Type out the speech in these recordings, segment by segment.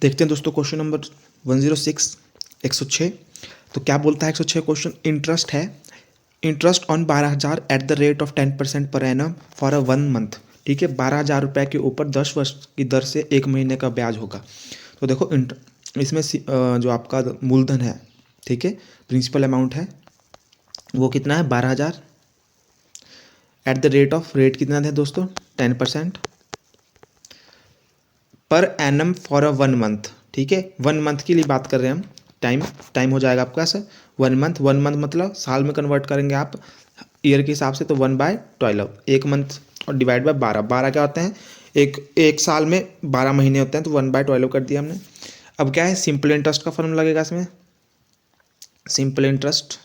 देखते हैं दोस्तों क्वेश्चन नंबर 106 106। तो क्या बोलता है 106 क्वेश्चन, इंटरेस्ट है, interest on 12,000 eight the rate of 10% per annum for a 1 month. ठीक है, 12,000 रुपये के ऊपर 10 वर्ष की दर से 1 महीने का ब्याज होगा। तो देखो इसमें जो आपका मूलधन है, ठीक है, प्रिंसिपल अमाउंट है वो कितना है 12,000 eight the rate of, rate कितना है दोस्तों 10% per annum for a 1 month. ठीक है, 1 मंथ के लिए बात कर रहे हैं हम। टाइम हो जाएगा आपका सर 1 मंथ मतलब साल में कन्वर्ट करेंगे आप ईयर के हिसाब से, तो 1/12 1 मंथ और डिवाइड बाय 12 क्या होते हैं, एक साल में 12 महीने होते हैं, तो 1/12 कर दिया हमने। अब क्या है, सिंपल इंटरेस्ट का फॉर्मूला लगेगा इसमें। Simple interest,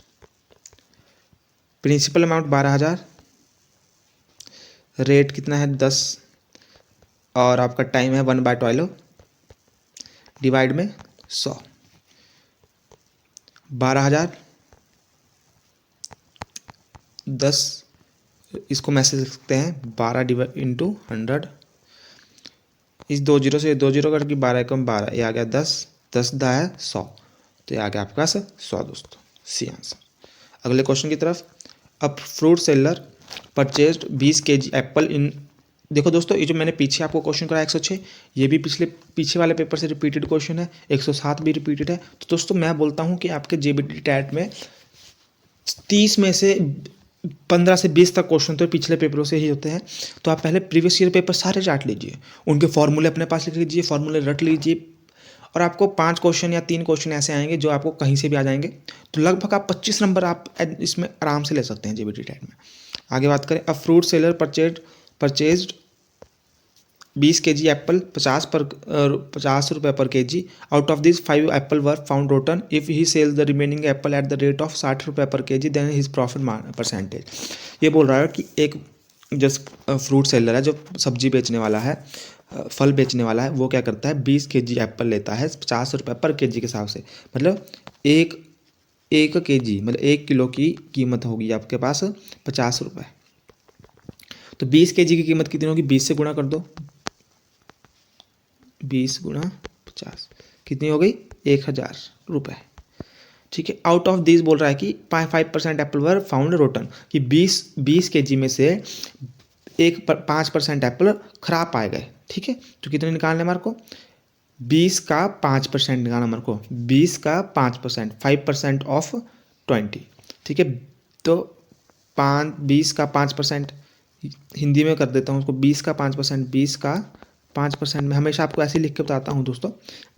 principal amount 12,000, rate कितना है 10 और आपका टाइम है 1/12 डिवाइड में 100। 12,000 10, इसको मैसेज लिख सकते हैं 12 डिवाइड इंटू 100। इस 2 जीरो से 2 जीरो करके 12 कम 12, ये आ गया 10, 10 दा है 100, तो ये आ गया आपका 100 दोस्तों, सी आंसर। अगले क्वेश्चन की तरफ। अब fruit seller purchased 20 kg apple in, देखो दोस्तों ये जो मैंने पीछे आपको क्वेश्चन कराया 106, ये भी पीछे वाले पेपर से रिपीटेड क्वेश्चन है, 107 भी रिपीटेड है। तो दोस्तों मैं बोलता हूँ कि आपके जेबीटी टैट में 30 में से 15 से 20 तक क्वेश्चन तो पिछले पेपरों से ही होते हैं। तो आप पहले प्रीवियस ईयर पेपर सारे चाट लीजिए, उनके फॉर्मूले अपने पास लिख लीजिए, फॉर्मूले रट लीजिए, और आपको 5 क्वेश्चन या 3 क्वेश्चन ऐसे आएंगे जो आपको कहीं से भी आ जाएंगे। तो लगभग आप 25 नंबर आप इसमें आराम से ले सकते हैं जेबीटी टैट में। आगे बात करें, a fruit seller purchased 20 kg apple 50 रुपये per kg, out of this 5 apple were found rotten, if he sells the remaining apple at the rate of 60 रुपये per kg then his profit percentage. ये बोल रहा है कि एक जो fruit seller है, जो सब्जी बेचने वाला है, फल बेचने वाला है, वो क्या करता है 20 kg एप्पल लेता है 50 रुपये पर kg के हिसाब से, मतलब एक kg मतलब 1 किलो की कीमत होगी आपके पास 50 रुपये। तो 20 kg की कीमत कितनी होगी, 20 से गुणा कर दो, 20 गुणा 50 कितनी हो गई 1,000 रुपये। ठीक है, आउट ऑफ दिस बोल रहा है कि 5% एप्पल वर फाउंड रोटन, कि 20 kg में से 5% एप्पल खराब पाए गए। ठीक है, तो कितने निकालने हमारे को, 20 का 5% निकालना हमारे को, 20 का 5%, 5% ऑफ 20। ठीक है, तो 20 का 5%, हिंदी में कर देता हूँ उसको, 20 का 5%, 20 का 5% में हमेशा आपको ऐसे लिख के बताता हूँ दोस्तों,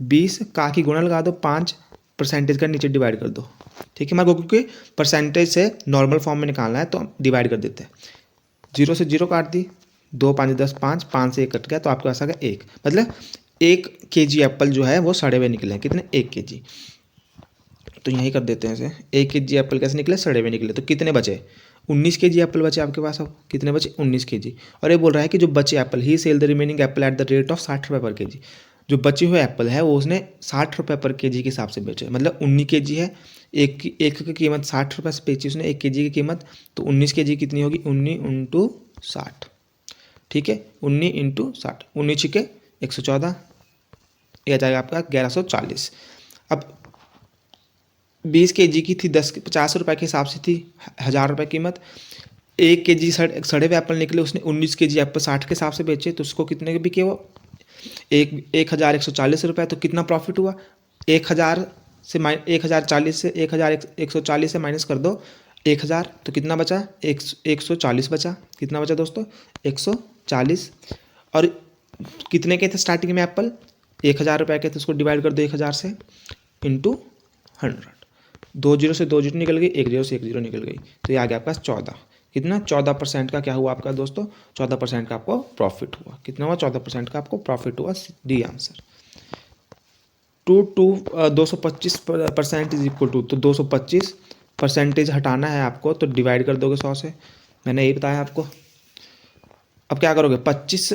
20 का की गुणा लगा दो, 5% का नीचे डिवाइड कर दो। ठीक है हमारे को, क्योंकि परसेंटेज से नॉर्मल फॉर्म में निकालना है तो हम डिवाइड कर देते हैं। 0 से 0 काट दी, 2 5 10 5, 5 से 1 कट गया, तो आपके पास आ गया 1, मतलब 1 kg एप्पल जो है वो सड़े हुए निकले हैं, कितने 1 kg। तो यही कर देते हैं इसे, 1 kg एप्पल कैसे निकले, सड़े हुए निकले, तो कितने बचे 19 kg एप्पल बचे आपके पास। अब कितने बचे 19 kg, और ये बोल रहा है कि जो बचे apple, he sell the remaining apple at the rate of 60 रुपये पर kg, जो बचे हुए एप्पल है वो उसने 60 रुपये पर kg के हिसाब से बेचे, मतलब 19 kg है, एक की कीमत 60 रुपये से बेची उसने 1 kg की कीमत, तो 19 kg कितनी होगी 19 × 60। ठीक है, 19 × 60, 19 छिके 114, यह आ जाएगा आपका 1140। अब 20 kg की थी 50 रुपये के हिसाब से थी 1,000 रुपये कीमत, 1 kg सड़े हुए एप्पल निकले, उसने 19 kg एप्पल 60 के हिसाब से बेचे, तो उसको कितने के बिके वो 1,140 रुपये। तो कितना प्रॉफिट हुआ, 1,000 से 1,040 से 1,140 से माइनस कर दो 1,000, तो कितना बचा 140 बचा, कितना बचा दोस्तों 140। और कितने के थे स्टार्टिंग में एप्पल 1,000 रुपये के थे, उसको डिवाइड कर दो 1,000 से इंटू 100, 2 जीरो से 2 जीरो निकल गई, 1 जीरो से 1 जीरो निकल गई, तो ये आ गया आपका 14। कितना 14% का क्या हुआ आपका दोस्तों, 14% का आपको प्रॉफिट हुआ। कितना हुआ 14% का आपको प्रॉफिट हुआ, D answer. 225% is equal to, तो 225% हटाना है आपको, तो डिवाइड कर दोगे 100 से, मैंने यही बताया आपको। अब क्या करोगे 25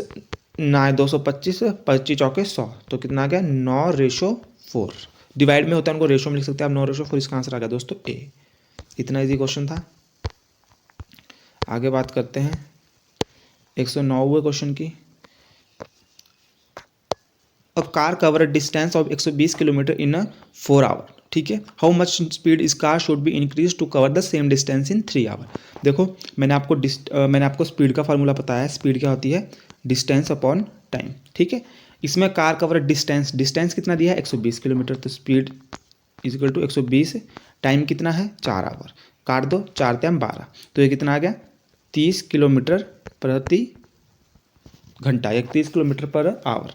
ना 225, 25 चौके 100, तो कितना आ गया 9:4। डिवाइड में होता है उनको रेशो में लिख सकते हैं आप, 9:4, इसका आंसर आ गया दोस्तों ए। इतना इजी क्वेश्चन था। आगे बात करते हैं 109वें क्वेश्चन की। A car cover a distance of 120 kilometre in a 4 hour, ठीक है। हाउ मच स्पीड इस car should be increase to cover the same distance in 3 hour. देखो मैंने आपको स्पीड का फार्मूला बताया। स्पीड क्या होती है? डिस्टेंस अपॉन टाइम, ठीक है। इसमें कार कवर डिस्टेंस कितना दिया है? 120 किलोमीटर। तो speed is equal to 120, time कितना है? 4 आवर। काट दो, 4 टाइम 12, तो ये कितना आ गया? 30 किलोमीटर प्रति घंटा, 31 किलोमीटर पर आवर।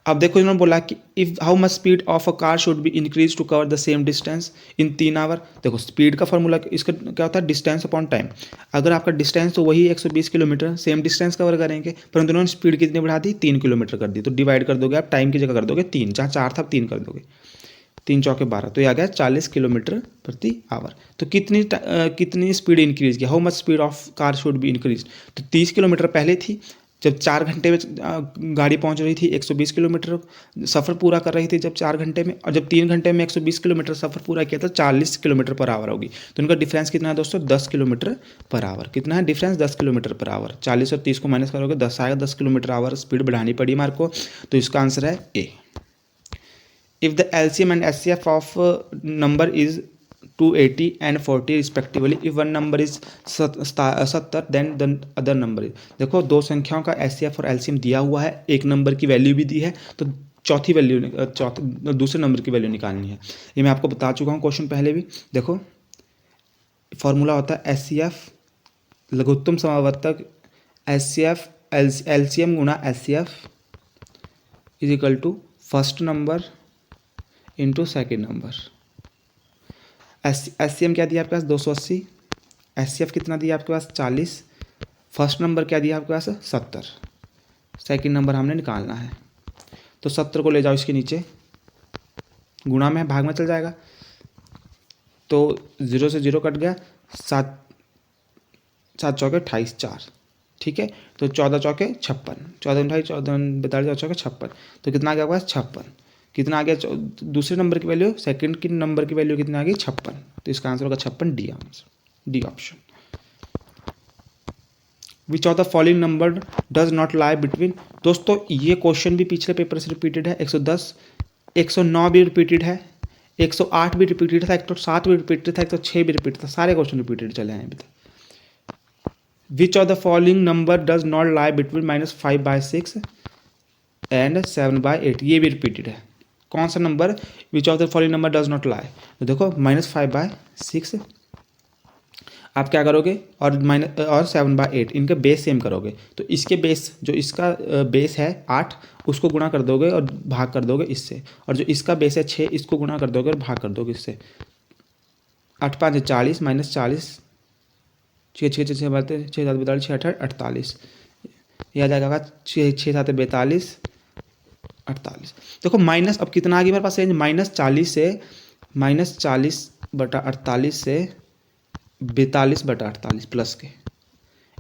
अब देखो इन्होंने बोला कि if how much speed of a car should be increase to cover the same distance in 3 hour. देखो स्पीड का फॉर्मूला इसका क्या होता है? Distance upon time. अगर आपका डिस्टेंस तो वही 120 किलोमीटर, सेम डिस्टेंस कवर करेंगे, परंतु उन्होंने स्पीड कितनी बढ़ा दी? 3 किलोमीटर कर दी। तो डिवाइड कर दोगे आप, टाइम की जगह कर दोगे 3, जहाँ 4 था 3 कर दोगे, 3 चौके 12, तो ये आ गया 40 किलोमीटर प्रति आवर। तो कितनी स्पीड इंक्रीज किया? How much speed of car should be increase. तो 30 किलोमीटर पहले थी, जब 4 घंटे में गाड़ी पहुंच रही थी, 120 किलोमीटर सफ़र पूरा कर रही थी जब 4 घंटे में, और जब 3 घंटे में 120 किलोमीटर सफ़र पूरा किया तो 40 किलोमीटर पर आवर होगी। तो इनका डिफरेंस कितना है दोस्तों? 10 किलोमीटर पर आवर। कितना है डिफरेंस? 10 kilometre per hour. 40 और 30 को माइनस करोगे 10 आएगा। 10 किलोमीटर आवर स्पीड बढ़ानी पड़ी मार्क को, तो इसका आंसर है ए। If the LCM and SCF of number is 280 and 40 respectively, if one number is 70 then the other number is, देखो दो संख्याओं का SCF और LCM दिया हुआ है, एक नंबर की वैल्यू भी दी है, तो दूसरे नंबर की वैल्यू निकालनी है। ये मैं आपको बता चुका हूँ क्वेश्चन पहले भी। देखो फॉर्मूला होता है SCF लघुत्तम समावर्तक SCF LCM गुणा SCF is equal to first number into second number. SCM क्या दिया आपके पास? 280। SCF कितना दिया आपके पास? 40। फर्स्ट नंबर क्या दिया आपके पास? 70। सेकेंड नंबर हमने निकालना है, तो 70 को ले जाओ इसके नीचे, गुणा में भाग में चल जाएगा, तो 0 से 0 कट गया, 7 चौके 28, 4, ठीक है। तो 14 चौके 56, 14 28 14 42 चौके 56, तो कितना आ गया आपके पास? 56। कितना आ गया दूसरे नंबर की वैल्यू? सेकंड की नंबर की वैल्यू कितना आ गई? 56। तो इसका आंसर होगा 56, D answer, D option. Which of the following number does not lie between. दोस्तों ये क्वेश्चन भी पिछले पेपर से रिपीटेड है। 110, 109 भी रिपीटेड है, 108 भी रिपीटेड था, 107 भी रिपीटेड था, 106 भी रिपीटेड था, सारे क्वेश्चन रिपीटेड चले हैं अभी तक। Which of the following number does not lie between -5/6 and 7/8, ये भी रिपीटेड है। कौन सा number? Which of the following number does not lie. तो देखो -5/6 आप क्या करोगे, और 7/8 इनके बेस सेम करोगे, तो इसके बेस जो इसका बेस है 8 उसको गुणा कर दोगे और भाग कर दोगे इससे, और जो इसका बेस है 6 इसको गुणा कर दोगे और भाग कर दोगे इससे। 8 5 40 -40, 6 6 6 बात 6 7 42 6 8 48, यह आ जाएगा 6 6 7 42 48। देखो माइनस अब कितना आ गया मेरे पास रेंज? -40 से -40/48 से 42/48 प्लस के,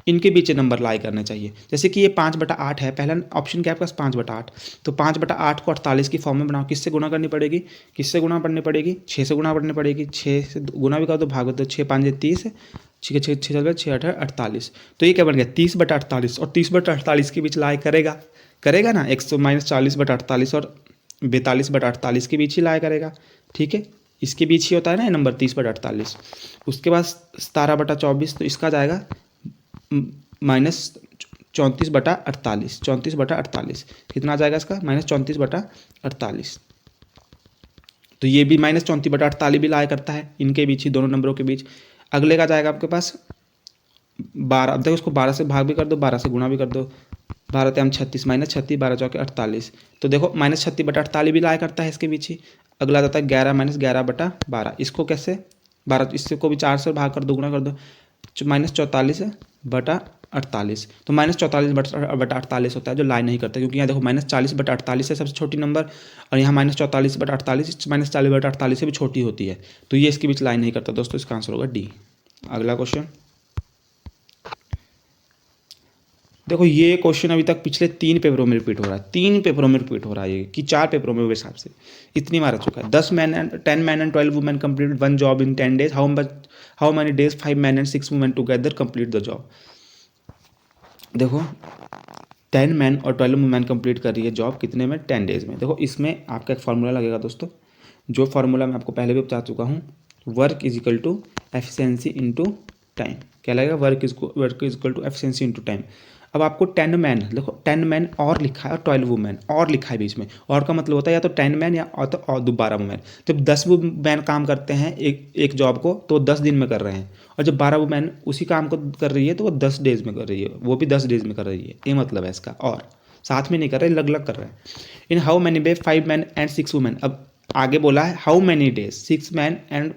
इनके बीच नंबर लाई करने चाहिए। जैसे कि ये 5/8 है, पहला ऑप्शन क्या है आपके पास? 5/8, तो 5/8 को 48 की फॉर्म में बनाओ। किससे गुणा करनी पड़ेगी? 6 से गुणा करनी पड़ेगी, 6 से गुणा भी कर दो, भाग दो, 6 5 30, 6 6 6 6 8 48, तो ये क्या बन गया? 30/48, और 30/48 के बीच लाई करेगा ना, 140/48 और 42/48 के बीच ही लाया करेगा, ठीक है। इसके बीच ही होता है ना ये नंबर 30/48। उसके बाद 17/24, तो इसका जाएगा -34/48, कितना आ जाएगा इसका? -34/48, तो ये भी -34/48 भी लाया करता है इनके बीच ही, दोनों नंबरों के बीच। अगले का जाएगा आपके पास 12, अब देखो उसको 12 से भाग भी कर दो, 12 से गुणा भी कर दो, 12 3 36 -36, 12 चौके 48, तो देखो -36/48 भी लाया करता है इसके बीच ही। अगला जाता है 11 -11/12, इसको कैसे? 12 इसको भी 4 से भाग कर दो, गुणा कर दो, -44/48, तो -44/48 होता है जो लाई नहीं करता, क्योंकि यहाँ देखो -40/48 है सबसे छोटी नंबर, और यहाँ -44/48 -40/48 से भी छोटी होती है, तो ये इसके बीच लाई नहीं करता दोस्तों। इसका आंसर होगा डी। अगला क्वेश्चन देखो, ये क्वेश्चन अभी तक पिछले 3 पेपरों में रिपीट हो रहा है, 3 पेपरों में रिपीट हो रहा है, ये कि 4 पेपरों में मेरे हिसाब से इतनी बार आ चुका है। 10 men and 10 men and 12 women completed one job in 10 days. How many days 5 men and 6 women together complete the job? देखो 10 मैन और 12 वुमेन कंप्लीट कर रही है जॉब कितने में, 10 डेज में। देखो इसमें आपका एक फार्मूला लगेगा दोस्तों, जो फार्मूला मैं आपको पहले भी बता चुका हूँ, work is equal to efficiency into time. क्या लगेगा, work is equal to efficiency into time. अब आपको 10 मैन, देखो 10 मैन और लिखा है और 12 वुमेन और लिखा है बीच में, और का मतलब होता है या तो 10 मैन या और 12 वुमेन। जब 10 वुमेन काम करते हैं एक जॉब को तो वो 10 दिन में कर रहे हैं, और जब 12 वुमेन उसी काम को कर रही है तो वो 10 डेज में कर रही है, वो भी 10 डेज में कर रही है, ये मतलब है इसका। और साथ में नहीं कर रहे, अलग अलग कर रहे हैं। In how many day 5 man and 6 women. अब आगे बोला है how many days 6 man and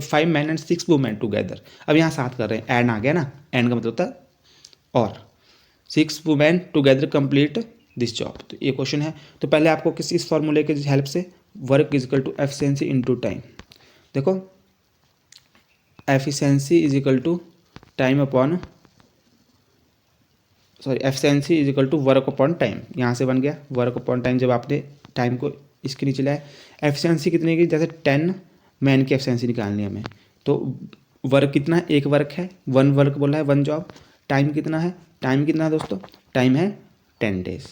5 man and 6 women together. अब यहाँ साथ कर रहे हैं, एंड आ गया ना, एंड का मतलब होता है और 6 women together complete this job. तो ये क्वेश्चन है। तो पहले आपको किस इस फॉर्मूले के हेल्प से work is equal to efficiency into time. देखो efficiency is equal to time upon, sorry efficiency is equal to work upon time. यहाँ से बन गया वर्क अपॉन टाइम, जब आपने टाइम को इसके नीचे लाया। एफिशिएंसी कितने की, जैसे 10 मैन की एफिशिएंसी निकालनी है हमें, तो वर्क कितना है, एक वर्क है, 1 वर्क बोला है, 1 जॉब। टाइम कितना है, टाइम कितना है दोस्तों, टाइम है 10 डेज।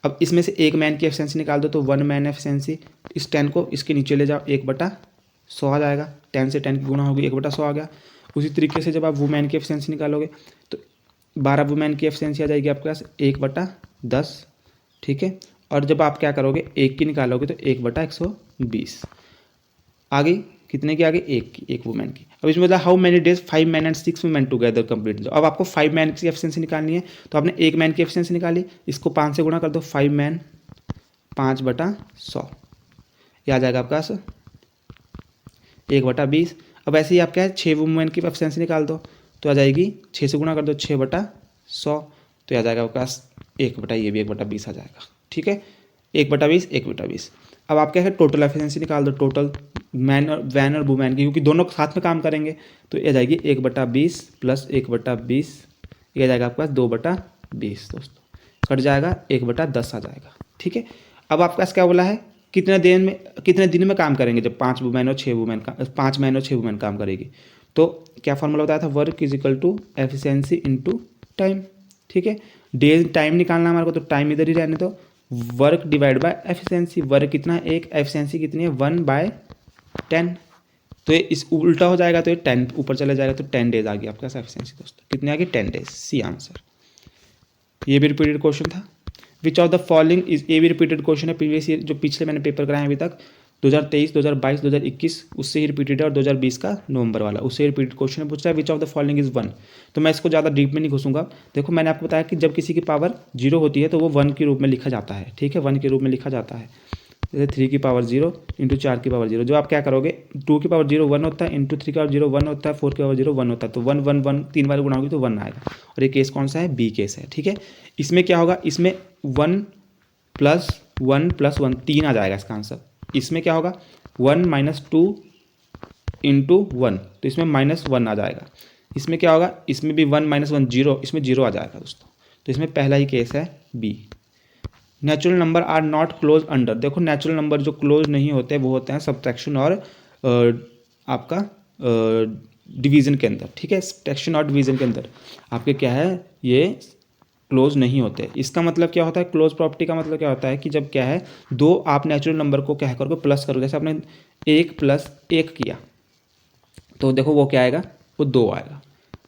अब इसमें से एक मैन की एफिशिएंसी निकाल दो, तो 1 मैन एफिशिएंसी, इस 10 को इसके नीचे ले जाओ, 1/100 आ जाएगा। 10 से 10 की गुणा होगी, 1/100 आ गया। उसी तरीके से जब आप वुमेन की एफिशिएंसी निकालोगे तो 12 वुमेन की एफिशिएंसी आ जाएगी आपके पास 1/10, ठीक है। और जब आप क्या करोगे, एक की निकालोगे तो 1/120 आ गई। कितने की आ गई, एक की, एक वुमेन की। अब इसमें how many days 5 man and 6 women together complete. अब आपको 5 मैन की एफिशिएंसी निकालनी है, तो आपने एक मैन की एफिशिएंसी निकाली, इसको 5 से गुणा कर दो, 5 मैन 5/100, ये आ जाएगा आपका 1/20। अब ऐसे ही आप क्या है 6 वुमेन की एफिशिएंसी निकाल दो, तो आ जाएगी 6 से गुणा कर दो, 6/100, तो आ जाएगा आपके पास 1/, ये भी 1/20 आ जाएगा, ठीक है। 1/20, 1/20। अब आप क्या है टोटल एफिशिएंसी निकाल दो, टोटल मैन और वैन और वुमेन की, क्योंकि दोनों साथ में काम करेंगे, तो ये आ जाएगी 1/20 प्लस 1/20, ये आ जाएगा आपके पास 2/20 दोस्तों, कट जाएगा 1/10 आ जाएगा, ठीक है। अब आपके पास क्या बोला है, कितने दिन में काम करेंगे, जब 5 मैन और 6 वुमेन का 5 मैन और 6 वुमेन काम करेगी। तो क्या फॉर्मूला बताया था, work is equal to efficiency into time, ठीक है। डेज टाइम निकालना हमारे को, तो टाइम इधर ही रहने दो, work divide by efficiency. Work कितना है, एक, एफिशिएंसी कितनी है 1/10, तो ये इस उल्टा हो जाएगा, तो ये 10 ऊपर चला जाएगा, तो 10 डेज आ गया आपका एफिशिएंसी दोस्तों। कितने आ गए, 10 डेज, सी आंसर। ये भी रिपीटेड क्वेश्चन था। Which of the following is, ये भी रिपीटेड क्वेश्चन है, प्रीवियस ईयर जो पिछले मैंने पेपर कराए अभी तक 2023, 2022, 2021, उससे ही रिपीटेड है, और 2020 का नवंबर वाला उससे ही रिपीटेड क्वेश्चन है। पूछ रहा है which of the following is 1। तो मैं इसको ज़्यादा डीप में नहीं घुसूंगा। देखो मैंने आपको बताया कि जब किसी की पावर 0 होती है तो वो 1 के रूप में लिखा जाता है, ठीक है, 1 के रूप में लिखा जाता है। जैसे 3 की पावर 0 इंटू 4 की पावर 0। जो आप क्या करोगे, 2 की पावर 0 1 होता है, इंटू 3 की पावर 0 1 होता है, 4 की पावर 0 1 होता है, तो 1 1 1 3 बार गुणा होगी तो 1 आएगा। और ये केस कौन सा है, बी केस है, ठीक है। इसमें क्या होगा, इसमें 1 प्लस 1 प्लस 1 3 आ जाएगा इसका आंसर। इसमें क्या होगा 1 माइनस 2 इंटू 1, तो इसमें -1 आ जाएगा। इसमें क्या होगा, इसमें भी 1 माइनस 1 0, इसमें 0 आ जाएगा दोस्तों। तो इसमें पहला ही केस है B. Natural number are not close under. देखो नेचुरल नंबर जो क्लोज नहीं होते वो होते हैं सब्ट्रैक्शन और आपका डिवीज़न के अंदर, ठीक है। सब्ट्रैक्शन और डिवीज़न के अंदर आपके क्या है, ये क्लोज नहीं होते। इसका मतलब क्या होता है, क्लोज प्रॉपर्टी का मतलब क्या होता है कि जब क्या है दो आप नेचुरल नंबर को क्या करोगे, प्लस करोगे। जैसे आपने 1 + 1 किया तो देखो वो क्या आएगा, वो 2 आएगा।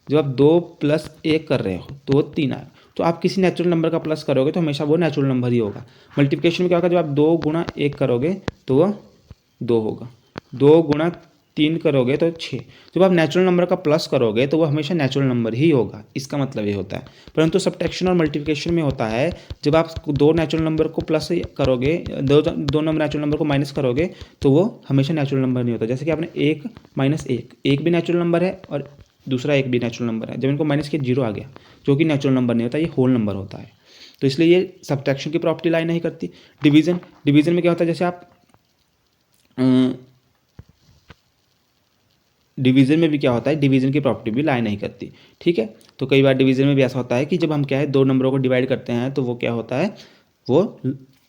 जब आप 2 + 1 कर रहे हो तो वो 3 आएगा। तो आप किसी नेचुरल नंबर का प्लस करोगे तो हमेशा वो नेचुरल नंबर ही होगा। मल्टीप्लिकेशन में क्या होगा, जब आप 2 × 1 करोगे तो वो 2 होगा, 2 × 3 करोगे तो 6। जब आप नेचुरल नंबर का प्लस करोगे तो वो हमेशा नेचुरल नंबर ही होगा, इसका मतलब ये होता है। परंतु सब्ट्रैक्शन और मल्टीप्लिकेशन में होता है, जब आप 2 नेचुरल नंबर को प्लस करोगे, दो नेचुरल नंबर को माइनस करोगे तो वो हमेशा नेचुरल नंबर नहीं होता। जैसे कि आपने 1 - 1, एक भी नेचुरल नंबर है और दूसरा एक भी नेचुरल नंबर है। जब इनको माइनस किया 0 आ गया, जो कि नेचुरल नंबर नहीं होता, ये होल नंबर होता है। तो इसलिए ये सब्ट्रैक्शन की प्रॉपर्टी लाई नहीं करती। डिवीजन में क्या होता है, जैसे आप डिवीजन में भी क्या होता है, डिवीजन की प्रॉपर्टी भी लाई नहीं करती, ठीक है। तो कई बार डिवीजन में भी ऐसा होता है कि जब हम क्या है 2 नंबरों को डिवाइड करते हैं तो वो क्या होता है, वो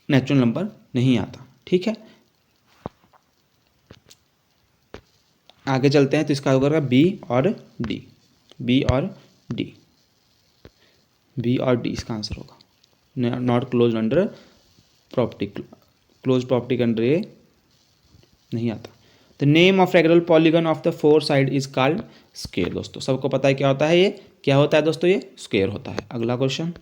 नेचुरल नंबर नहीं आता, ठीक है। आगे चलते हैं, तो इसका होगा बी और डी, बी और डी। बी और डी इसका आंसर होगा। Not close under property, close property के अंडर ये नहीं आता। The name of regular polygon of the four side is called square. दोस्तों सबको पता है क्या होता है, ये क्या होता है दोस्तों, ये स्क्वायर होता है। अगला question,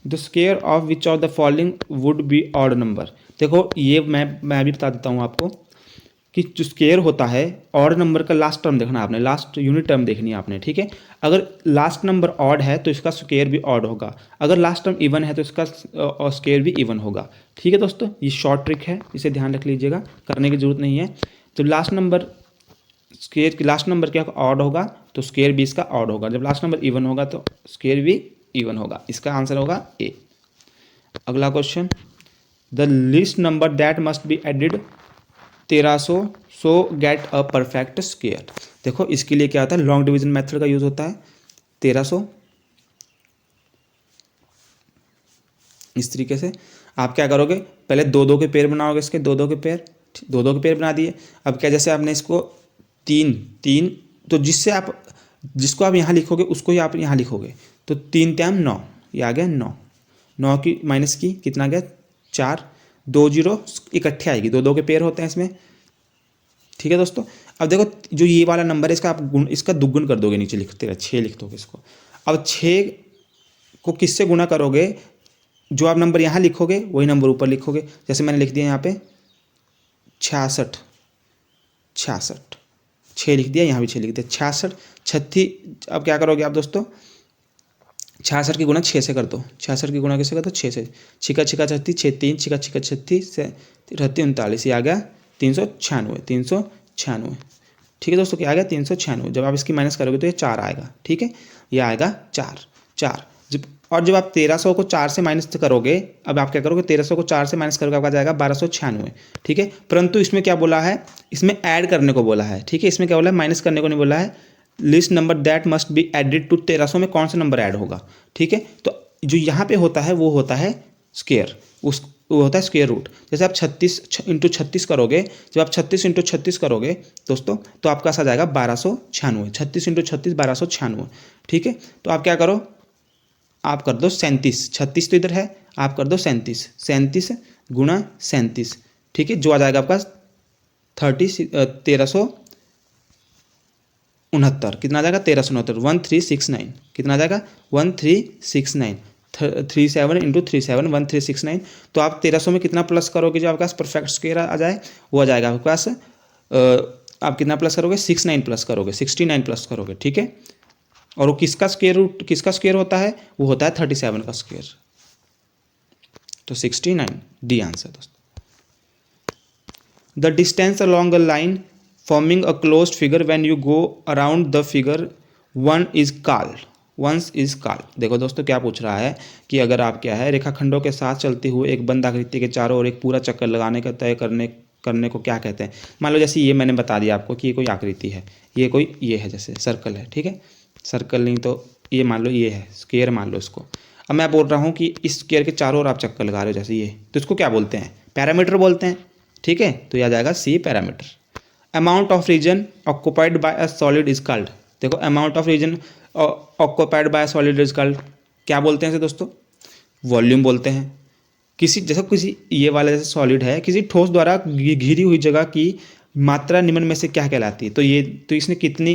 the square of which of the following would be odd number. देखो ये मैं भी बता देता हूँ आपको कि जो स्क्वायर होता है ऑड नंबर का लास्ट टर्म देखना आपने, लास्ट यूनिट टर्म देखनी है आपने, ठीक है। अगर लास्ट नंबर ऑड है तो इसका स्क्वायर भी ऑड होगा, अगर लास्ट टर्म इवन है तो इसका स्क्वायर भी इवन होगा, ठीक है दोस्तों। ये शॉर्ट ट्रिक है, इसे ध्यान रख लीजिएगा, करने की जरूरत नहीं है। तो लास्ट नंबर स्क्वायर की लास्ट नंबर क्या ऑड होगा तो स्क्वायर भी इसका ऑड होगा, जब लास्ट नंबर इवन होगा तो स्क्वायर भी इवन होगा। इसका आंसर होगा ए। अगला question, the list number that must be added 1300 so get a perfect square. देखो इसके लिए क्या होता है, लॉन्ग डिवीजन मेथड का यूज होता है। 1300 इस तरीके से आप क्या करोगे, पहले दो दो के पेयर बनाओगे, इसके दो दो के पेयर बना दिए। अब क्या, जैसे आपने इसको तीन तीन, तो जिसको आप यहाँ लिखोगे उसको ही आप यहाँ लिखोगे, तो 3 3 9, ये आ गया 9। 9 की माइनस की कितना आ गया 4, 2 0 इकट्ठे आएगी, दो दो के पेयर होते हैं इसमें, ठीक है दोस्तों। अब देखो जो ये वाला नंबर है इसका आप इसका दुगुन कर दोगे, नीचे लिखते रहे 6 लिख दोगे इसको। अब 6 को किससे गुना करोगे, जो आप नंबर यहाँ लिखोगे वही नंबर ऊपर लिखोगे। जैसे मैंने लिख दिया यहाँ पे 66, 6 लिख दिया, यहाँ भी 6 लिख दिया, 66 36। अब क्या करोगे आप दोस्तों, 66 की गुणा 6 से कर दो, 66 की गुणा किससे कर दो 6 से, छिका छिका 36, 6 3 छिका छिका 36 से 39, ये आ गया 396। ठीक है दोस्तों, क्या आ गया 396। जब आप इसकी माइनस करोगे तो ये 4 आएगा, ठीक है, ये आएगा 4। जब आप 1300 को 4 से माइनस करोगे, अब आप क्या करोगे 1300 को 4 से माइनस करोगे, आपका जाएगा 1296, ठीक है। परंतु इसमें क्या बोला है, इसमें ऐड करने को बोला है, ठीक है। इसमें क्या बोला है, माइनस करने को नहीं बोला है। List number that must be added to 1300 में कौन सा नंबर ऐड होगा, ठीक है। तो जो यहाँ पे होता है वो होता है स्क्वायर, वो होता है स्क्वायर रूट। जैसे आप 36 इंटू 36 करोगे, जब आप 36 इंटू 36 करोगे दोस्तों, तो आपका आ जाएगा 1296। 36 इंटू 36 1296, ठीक है। तो आप क्या करो, आप कर दो 37, 36 तो इधर है, आप कर दो 37 गुणा 37, ठीक है। जो आ जाएगा आपका 1369, कितना आ जाएगा 1369, 1369, कितना आ जाएगा 1369, 37 इंटू 37 1369। तो आप 1300 में कितना प्लस करोगे, जो आपके पास परफेक्ट स्क्वायर आ जाए वो आ जाएगा आपके पास, आप कितना प्लस करोगे 69 प्लस करोगे, 69 प्लस करोगे, ठीक है। और वो किसका स्क्वायर होता है, वो होता है 37 का स्क्वायर, तो 69 डी आंसर दोस्तों। The distance along a line forming a closed figure when you go around the figure one is called. देखो दोस्तों क्या पूछ रहा है कि अगर आप क्या है रेखाखंडों के साथ चलते हुए एक बंद आकृति के चारों ओर एक पूरा चक्कर लगाने का तय करने को क्या कहते हैं। मान लो जैसे ये मैंने बता दिया आपको कि ये कोई आकृति है, ये है, जैसे सर्कल है, ठीक है, सर्कल नहीं तो ये मान लो ये है स्क्वायर, मान लो इसको। अब मैं बोल रहा हूँ कि इस स्क्वायर के चारों ओर आप चक्कर लगा रहे हो जैसे ये, तो इसको क्या बोलते हैं, पैरामीटर बोलते हैं, ठीक है। तो यह जाएगा C parameter. Amount of region occupied by a solid is called. देखो amount of region occupied by solid is called क्या बोलते हैं इसे दोस्तों, वॉल्यूम बोलते हैं। किसी ये वाला जैसे सॉलिड है, किसी ठोस द्वारा घिरी हुई जगह की मात्रा निम्न में से क्या कहलाती है। तो इसने कितनी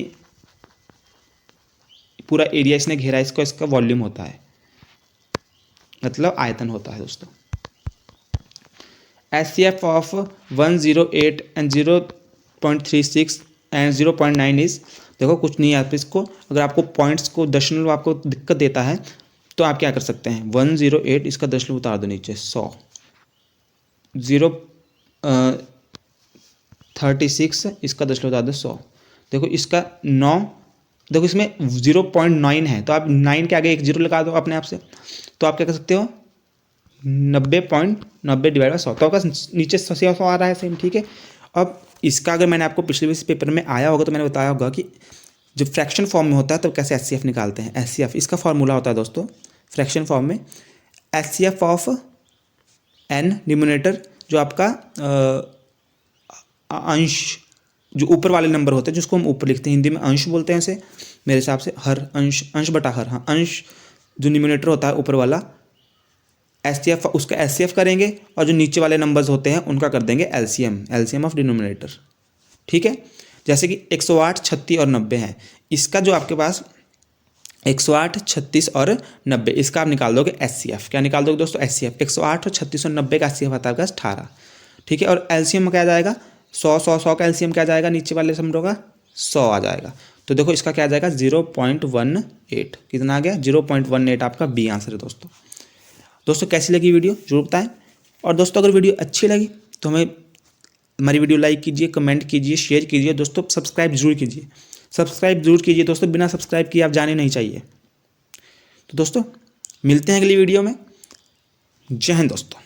पूरा एरिया इसने घेरा, इसका वॉल्यूम होता है, मतलब आयतन होता है दोस्तों। SCF of 108 and 0.36 and 0.9 is, देखो कुछ नहीं है आप इसको, अगर आपको पॉइंट्स को दशमलव आपको दिक्कत देता है तो आप क्या कर सकते हैं, 108 इसका दशमलव उतार दो नीचे, 100, 0.36 इसका दशमलव उतार दो 100। देखो इसका 9, देखो इसमें 0.9 है तो आप 9 के आगे एक जीरो लगा दो अपने आप से, तो आप क्या कर सकते हो 90.90 डिवाइड बाय 100, तो आपका नीचे 100 आ रहा है सेम, ठीक है। अब इसका अगर मैंने आपको पिछले पेपर में आया होगा तो मैंने बताया होगा कि जब फ्रैक्शन फॉर्म में होता है तो कैसे SCF निकालते हैं। SCF इसका फॉर्मूला होता है दोस्तों फ्रैक्शन फॉर्म में, SCF ऑफ n न्यूमरेटर जो आपका अंश जो ऊपर वाले नंबर होते हैं जिसको हम ऊपर लिखते हैं, हिंदी में अंश बोलते हैं इसे मेरे हिसाब से, हर अंश, अंश बटा हर, हाँ अंश जो न्यूमरेटर होता है ऊपर वाला, एचसीएफ उसका एचसीएफ करेंगे, और जो नीचे वाले नंबर्स होते हैं उनका कर देंगे एलसीएम, एलसीएम ऑफ डिनोमिनेटर। ठीक है, जैसे कि 108, 36 और 90 है, इसका जो आपके पास 108, 36 और 90, इसका आप निकाल दोगे एचसीएफ। क्या निकाल दोगे दोस्तों? एचसीएफ। 108 और 36 और 90 का एचसीएफ आता है आपका 18। ठीक है, और एलसीएम क्या आ जाएगा? 100, 100, 100 का एलसीएम क्या आ जाएगा? नीचे वाले नंबरों का 100 आ जाएगा। तो देखो इसका क्या आ जाएगा? 0.18। कितना आ गया? 0.18 आपका बी आंसर है दोस्तों। दोस्तों कैसी लगी वीडियो जरूर बताएं, और दोस्तों अगर वीडियो अच्छी लगी तो हमें हमारी वीडियो लाइक कीजिए, कमेंट कीजिए, शेयर कीजिए दोस्तों, सब्सक्राइब जरूर कीजिए, सब्सक्राइब जरूर कीजिए दोस्तों, बिना सब्सक्राइब किए आप जाने नहीं चाहिए। तो दोस्तों मिलते हैं अगली वीडियो में। जय हिंद दोस्तों।